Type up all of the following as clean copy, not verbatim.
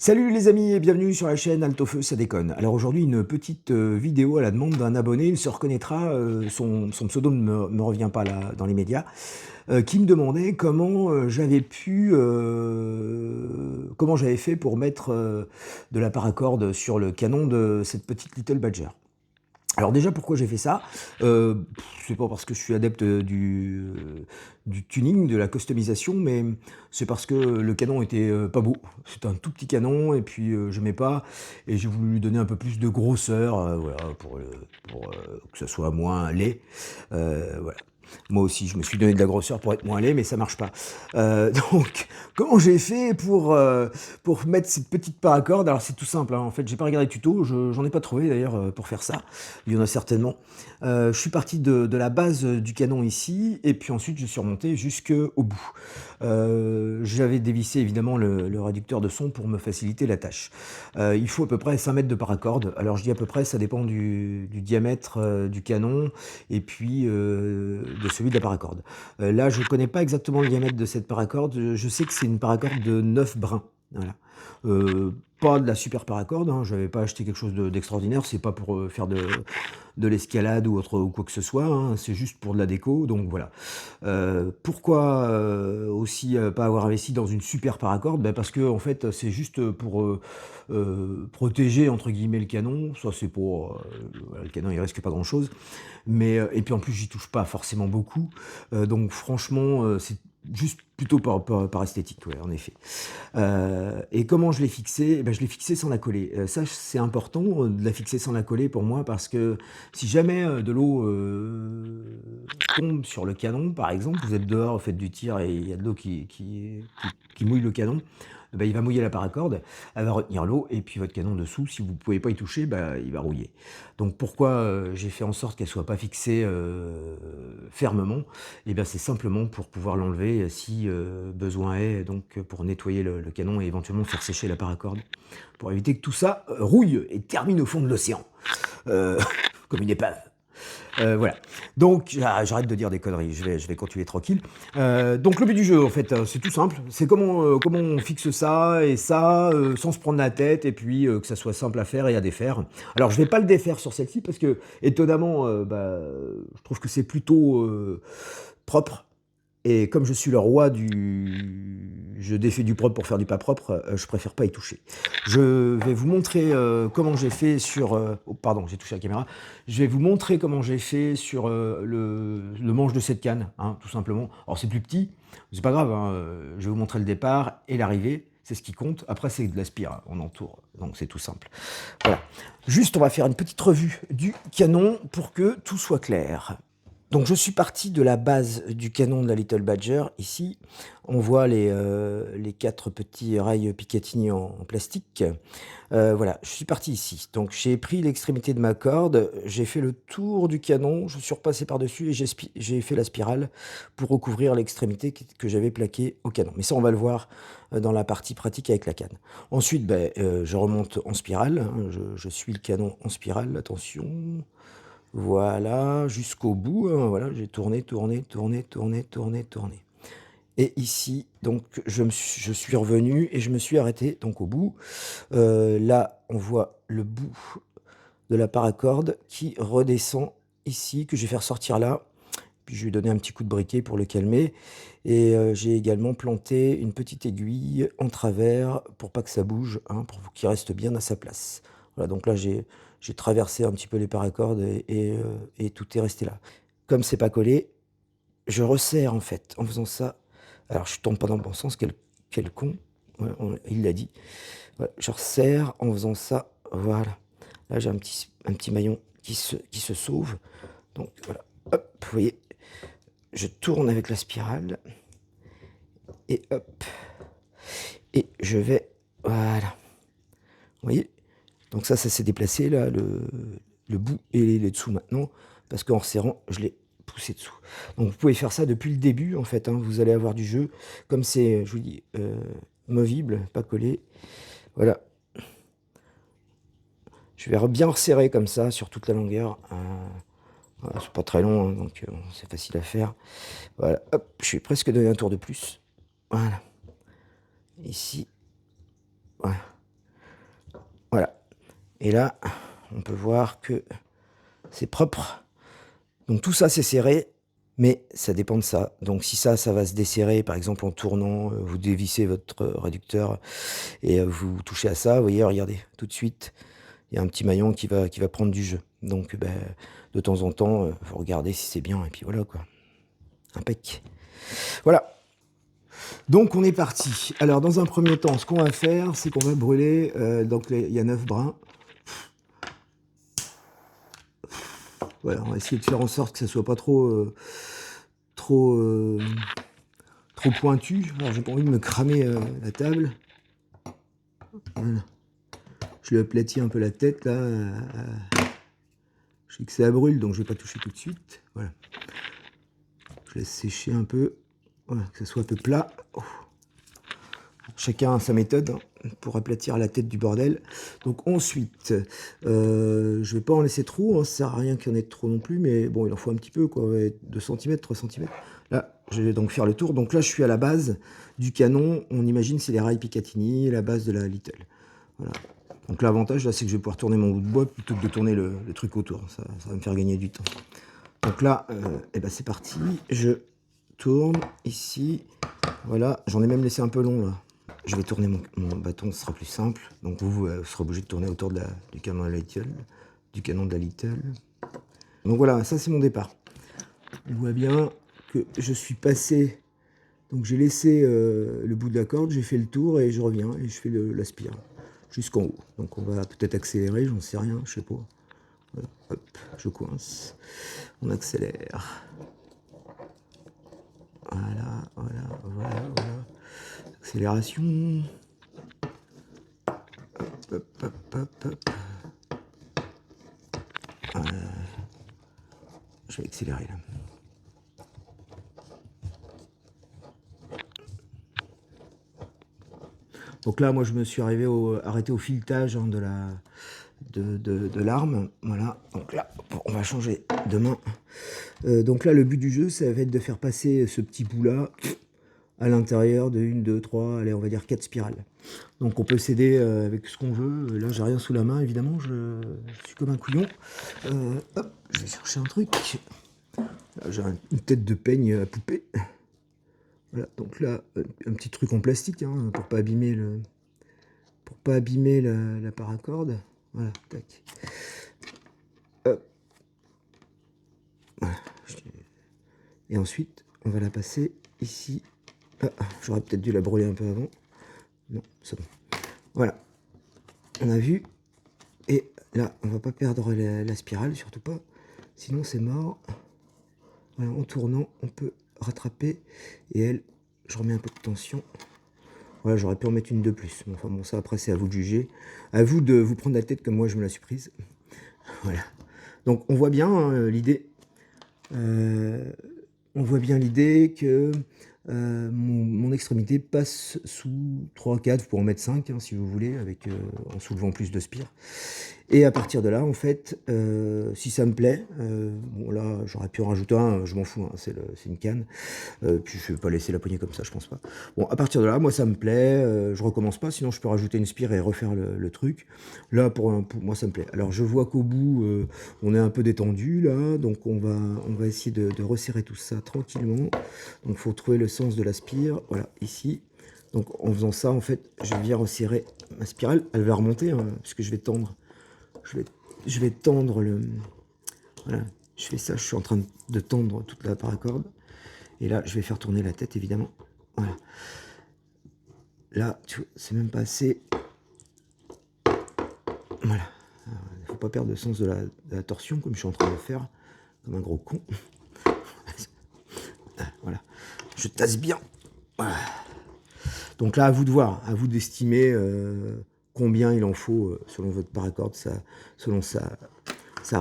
Salut les amis et bienvenue sur la chaîne Altofeu ça déconne. Alors aujourd'hui une petite vidéo à la demande d'un abonné, il se reconnaîtra, son pseudo ne me revient pas là dans les médias, qui me demandait comment j'avais pu, comment j'avais fait pour mettre de la paracorde sur le canon de cette petite Little Badger. Alors déjà, pourquoi j'ai fait ça? C'est pas parce que je suis adepte du tuning, de la customisation, mais c'est parce que le canon était, pas beau. C'est un tout petit canon et puis, j'aimais pas et j'ai voulu lui donner un peu plus de grosseur, voilà, pour que ça soit moins laid, voilà. Moi aussi, je me suis donné de la grosseur pour être moins laid, mais ça marche pas. Donc comment j'ai fait pour mettre cette petite paracorde? Alors c'est tout simple, hein, en fait, j'ai pas regardé de tuto, j'en ai pas trouvé d'ailleurs, pour faire ça. Il y en a certainement. Je suis parti de la base du canon ici, et puis ensuite je suis remonté jusqu'au bout. J'avais dévissé évidemment le réducteur de son pour me faciliter la tâche. Il faut à peu près 5 mètres de paracorde. Alors je dis à peu près, ça dépend du diamètre du canon, et puis de celui de la paracorde. Là, je ne connais pas exactement le diamètre de cette paracorde. Je sais que c'est une paracorde de 9 brins. Voilà. Pas de la super paracorde, hein, je n'avais pas acheté quelque chose d'extraordinaire, c'est pas pour faire de l'escalade ou autre ou quoi que ce soit, hein, c'est juste pour de la déco, donc voilà. Pourquoi aussi pas avoir investi dans une super paracorde? Ben parce que en fait c'est juste pour protéger entre guillemets le canon, ça c'est pour voilà, le canon il risque pas grand chose, mais et puis en plus j'y touche pas forcément beaucoup, donc franchement c'est juste plutôt par esthétique, ouais, en effet. Et comment je l'ai fixé? Eh ben, je l'ai fixé sans la coller. Ça, c'est important de la fixer sans la coller pour moi parce que si jamais de l'eau tombe sur le canon, par exemple, vous êtes dehors, vous faites du tir et il y a de l'eau qui mouille le canon, eh ben, il va mouiller la paracorde, elle va retenir l'eau et puis votre canon dessous, si vous ne pouvez pas y toucher, bah, il va rouiller. Donc pourquoi j'ai fait en sorte qu'elle ne soit pas fixée fermement? Et bien c'est simplement pour pouvoir l'enlever si besoin est, donc pour nettoyer le canon et éventuellement faire sécher la paracorde, pour éviter que tout ça rouille et termine au fond de l'océan, euh, comme une épave. Voilà. Donc j'arrête de dire des conneries, je vais continuer tranquille. Donc le but du jeu, en fait, c'est tout simple. C'est comment on fixe ça et ça sans se prendre la tête et puis que ça soit simple à faire et à défaire. Alors je vais pas le défaire sur celle-ci parce que étonnamment, je trouve que c'est plutôt propre. Et comme je suis le roi du je défais du propre pour faire du pas propre, je préfère pas y toucher. Je vais vous montrer, comment j'ai fait sur, oh pardon, j'ai touché la caméra. Je vais vous montrer comment j'ai fait sur, le manche de cette canne, hein, tout simplement. Alors c'est plus petit, c'est pas grave, hein, je vais vous montrer le départ et l'arrivée, c'est ce qui compte. Après c'est de la spire, hein, on entoure, donc c'est tout simple. Voilà. Juste, on va faire une petite revue du canon pour que tout soit clair. Donc je suis parti de la base du canon de la Little Badger. Ici, on voit les 4 petits rails Picatinny en plastique. Voilà, je suis parti ici. Donc j'ai pris l'extrémité de ma corde, j'ai fait le tour du canon, je suis repassé par-dessus et j'ai fait la spirale pour recouvrir l'extrémité que j'avais plaquée au canon. Mais ça, on va le voir dans la partie pratique avec la canne. Ensuite, je remonte en spirale, hein, je suis le canon en spirale, attention. Voilà, jusqu'au bout, hein, voilà, j'ai tourné, tourné, tourné, tourné, tourné, tourné. Et ici, donc, je suis revenu et je me suis arrêté donc au bout. Là, on voit le bout de la paracorde qui redescend ici, que je vais faire sortir là. Puis je vais lui donner un petit coup de briquet pour le calmer. Et j'ai également planté une petite aiguille en travers pour pas que ça bouge, hein, pour qu'il reste bien à sa place. Voilà, donc là j'ai traversé un petit peu les paracordes et tout est resté là. Comme c'est pas collé, je resserre en fait en faisant ça. Alors je tombe pas dans le bon sens, quel con. Ouais, il l'a dit. Voilà, je resserre en faisant ça. Voilà. Là j'ai un petit maillon qui se sauve. Donc voilà. Hop, vous voyez, je tourne avec la spirale et hop, et je vais, voilà, vous voyez, donc ça s'est déplacé là, le bout et les dessous maintenant, parce qu'en resserrant, je l'ai poussé dessous. Donc vous pouvez faire ça depuis le début en fait, hein, vous allez avoir du jeu, comme c'est, je vous dis, movible, pas collé, voilà. Je vais bien resserrer comme ça sur toute la longueur. Voilà, c'est pas très long, hein, donc c'est facile à faire. Voilà, hop, je suis presque donné un tour de plus. Voilà. Ici, voilà. Et là, on peut voir que c'est propre. Donc tout ça, c'est serré, mais ça dépend de ça. Donc si ça va se desserrer, par exemple en tournant, vous dévissez votre réducteur et vous touchez à ça, vous voyez, regardez, tout de suite, il y a un petit maillon qui va prendre du jeu. Donc de temps en temps, vous regardez si c'est bien, et puis voilà quoi. Impec. Voilà. Donc on est parti. Alors dans un premier temps, ce qu'on va faire, c'est qu'on va brûler, donc il y a 9 brins. Voilà, on va essayer de faire en sorte que ça soit pas trop pointu. Alors j'ai pas envie de me cramer la table. Voilà. Je lui aplatis un peu la tête là. Je sais que ça brûle, donc je vais pas toucher tout de suite. Voilà. Je laisse sécher un peu. Voilà, que ça soit un peu plat. Oh. Chacun a sa méthode hein, pour aplatir la tête du bordel. Donc ensuite, je vais pas en laisser trop, hein, ça sert à rien qu'il y en ait trop non plus, mais bon, il en faut un petit peu, quoi, ouais, 2 cm, 3 cm. Là, je vais donc faire le tour. Donc là, je suis à la base du canon. On imagine c'est les rails Picatinny, la base de la Little. Voilà. Donc l'avantage, là, c'est que je vais pouvoir tourner mon bout de bois plutôt que de tourner le truc autour. Ça va me faire gagner du temps. Donc là, eh ben c'est parti. Je tourne ici. Voilà, j'en ai même laissé un peu long, là. Je vais tourner mon bâton, ce sera plus simple. Donc vous serez obligé de tourner autour de du canon de la Little. Du canon de la Little. Donc voilà, ça c'est mon départ. On voit bien que je suis passé. Donc j'ai laissé le bout de la corde, j'ai fait le tour et je reviens et je fais la spire jusqu'en haut. Donc on va peut-être accélérer, j'en sais rien, je sais pas. Voilà, hop, je coince. On accélère. Voilà, voilà, voilà, voilà. Accélération. Hop, hop, hop, hop. Je vais accélérer là. Donc là, moi, je me suis arrêté au filetage hein, de l'arme. Voilà. Donc là, on va changer de main. Donc là, le but du jeu, ça va être de faire passer ce petit bout-là à l'intérieur de 1, 2, 3, allez, on va dire 4 spirales. Donc on peut s'aider avec ce qu'on veut. Là, j'ai rien sous la main, évidemment. Je suis comme un couillon. Hop, je vais chercher un truc. J'ai une tête de peigne à poupée. Voilà, donc là, un petit truc en plastique hein, pour pas abîmer la paracorde. Voilà, tac. Hop. Voilà. Et ensuite, on va la passer ici. Ah, j'aurais peut-être dû la brûler un peu avant. Non, c'est bon. Voilà. On a vu. Et là, on va pas perdre la spirale, surtout pas. Sinon, c'est mort. Voilà, en tournant, on peut rattraper. Et elle, je remets un peu de tension. Voilà, j'aurais pu en mettre une de plus. Enfin bon, ça après, c'est à vous de juger. À vous de vous prendre la tête comme moi, je me la suis prise. Voilà. Donc, on voit bien hein, l'idée. On voit bien l'idée que mon extrémité passe sous 3, 4, vous pouvez en mettre 5 hein, si vous voulez, avec, en soulevant plus de spire. Et à partir de là, en fait, si ça me plaît, bon là j'aurais pu en rajouter un, je m'en fous, hein, c'est une canne. Puis je vais pas laisser la poignée comme ça, je pense pas. Bon, à partir de là, moi ça me plaît, je recommence pas, sinon je peux rajouter une spire et refaire le truc. Là, pour moi ça me plaît. Alors je vois qu'au bout, on est un peu détendu là, donc on va essayer de resserrer tout ça tranquillement. Donc il faut trouver le sens de la spire, voilà, ici. Donc en faisant ça, en fait, je viens resserrer ma spirale, elle va remonter, hein, puisque je vais tendre. Je vais tendre le... Voilà, je fais ça, je suis en train de tendre toute la paracorde. Et là, je vais faire tourner la tête, évidemment. Voilà. Là, c'est même pas assez. Voilà. Il ne faut pas perdre le sens de la torsion, comme je suis en train de faire, comme un gros con. Voilà. Je tasse bien. Voilà. Donc là, à vous de voir, à vous d'estimer combien il en faut selon votre paracorde, selon sa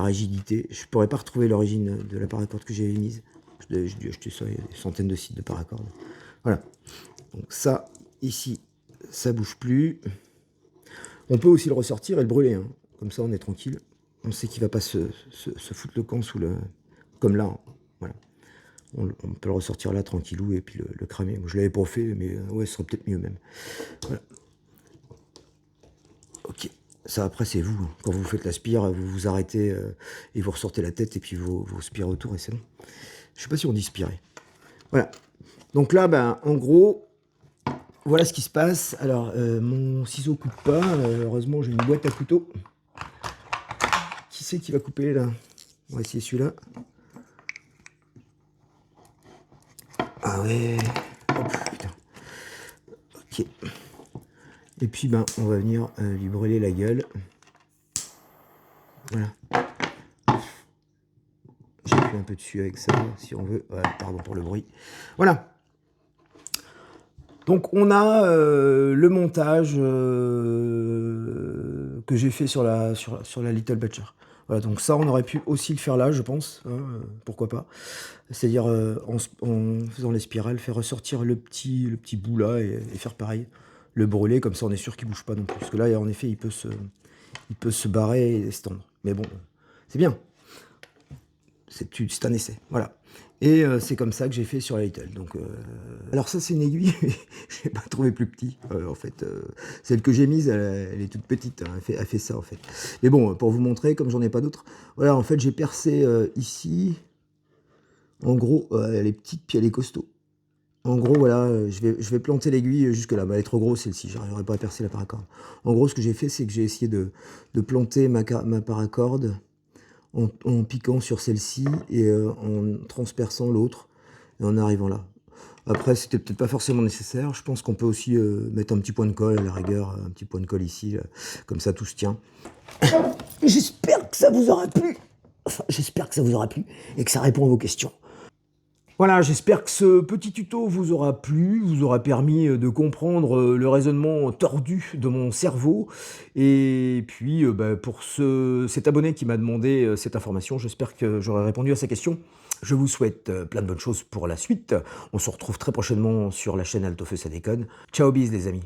rigidité. Je ne pourrais pas retrouver l'origine de la paracorde que j'avais mise. J'ai dû acheter ça, il y a des centaines de sites de paracorde. Voilà. Donc ça, ici, ça bouge plus. On peut aussi le ressortir et le brûler. Hein. Comme ça, on est tranquille. On sait qu'il ne va pas se foutre le camp sous le... Comme là. Hein. Voilà. On peut le ressortir là, tranquillou, et puis le cramer. Moi, je ne l'avais pas fait, mais ouais, ce serait peut-être mieux même. Voilà. Ok. Ça, après, c'est vous, hein. Quand vous faites l'aspire, vous vous arrêtez et vous ressortez la tête et puis vous spirez autour et c'est bon. Je sais pas si on dit spirer. Voilà. Donc là, ben, en gros, voilà ce qui se passe. Alors, mon ciseau coupe pas. Heureusement, j'ai une boîte à couteau. Qui c'est qui va couper là? On va essayer celui-là. Ah ouais. Hop, putain. Ok. Et puis, ben, on va venir lui brûler la gueule. Voilà. J'appuie un peu dessus avec ça, si on veut. Voilà, pardon pour le bruit. Voilà. Donc on a le montage que j'ai fait sur la Little Butcher. Voilà, donc ça on aurait pu aussi le faire là, je pense, hein, pourquoi pas. C'est-à-dire en faisant les spirales, faire ressortir le petit bout là et faire pareil. Le brûler, comme ça on est sûr qu'il bouge pas non plus. Parce que là, en effet, il peut se barrer et se tendre. Mais bon, c'est bien. C'est un essai, voilà. Et c'est comme ça que j'ai fait sur la Little. Donc, alors ça c'est une aiguille, mais je n'ai pas trouvé plus petit. En fait, celle que j'ai mise, elle est toute petite. Hein, elle fait ça en fait. Mais bon, pour vous montrer, comme j'en ai pas d'autres, voilà, en fait j'ai percé ici. En gros, elle est petite puis elle est costaud. En gros, voilà, je vais planter l'aiguille jusque là. Bah, elle est trop grosse celle-ci, j'arriverai pas à percer la paracorde. En gros, ce que j'ai fait, c'est que j'ai essayé de planter ma paracorde en piquant sur celle-ci et en transperçant l'autre et en arrivant là. Après, c'était peut-être pas forcément nécessaire. Je pense qu'on peut aussi mettre un petit point de colle, à la rigueur, un petit point de colle ici, là. Comme ça tout se tient. J'espère que ça vous aura plu. Enfin, j'espère que ça vous aura plu et que ça répond à vos questions. Voilà, j'espère que ce petit tuto vous aura plu, vous aura permis de comprendre le raisonnement tordu de mon cerveau. Et puis, bah, pour cet abonné qui m'a demandé cette information, j'espère que j'aurai répondu à sa question. Je vous souhaite plein de bonnes choses pour la suite. On se retrouve très prochainement sur la chaîne Altofeu ça déconne. Ciao bis les amis.